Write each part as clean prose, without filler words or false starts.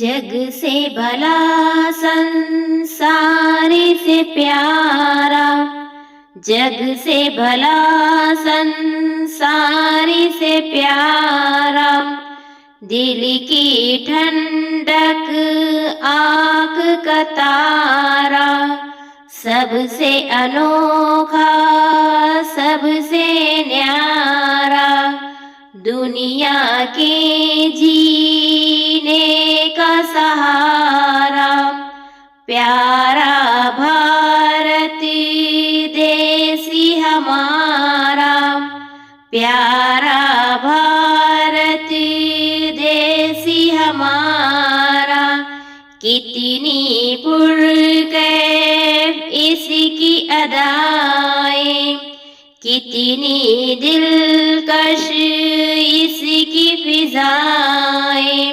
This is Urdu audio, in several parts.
جگ سے بھلا سنسار سے پیارا، جگ سے بھلا سنسار سے پیارا، دل کی ٹھنڈک آنکھ کا تارا، سب سے انوکھا سب سے نیارا، دنیا کے جینے کا سہارا، پیارا بھارت دیس ہمارا، پیارا بھارت دیس ہمارا، کتنی پرکیف اس کی ادائیں، کتنی دلکش اس کی فضائیں،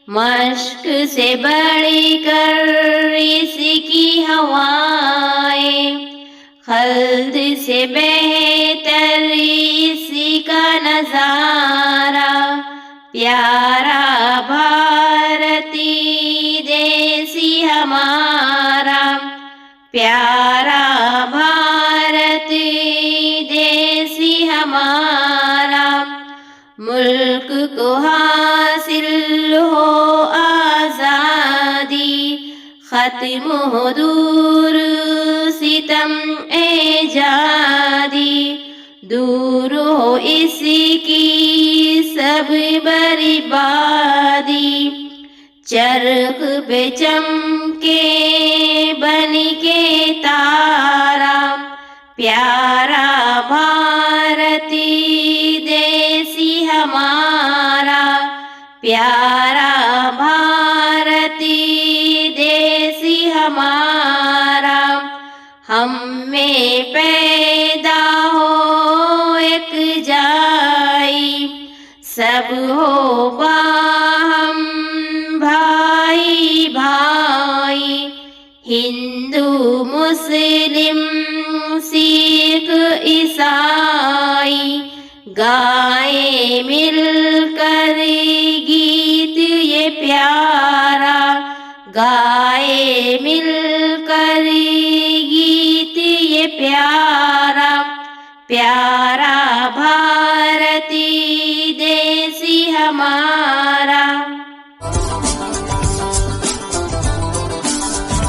مشق سے بڑھ کر اس کی ہوائیں، خلد سے بہتر اس کا نظارہ، پیارا بھارت دیس ہمارا، پیارا بھارت دیس ہمارا، ملک کو حاصل ہو آزادی، ختم ہو دور ستم ایجادی، دور ہو اس کی سب بربادی، چرخ پہ چمکے بن کے تارا، پیارا بھارت دیس ہمارا، پیارا بھارت دیس ہمارا، ہم میں پیدا ہو ایک جائی، سب ہو باہم بھائی بھائی، ہندو مسلم سکھ عیسائی، گائیں مل کر گیت یہ پیارا، گائیں مل کر گیت یہ پیارا، پیارا بھارت دیس ہمارا۔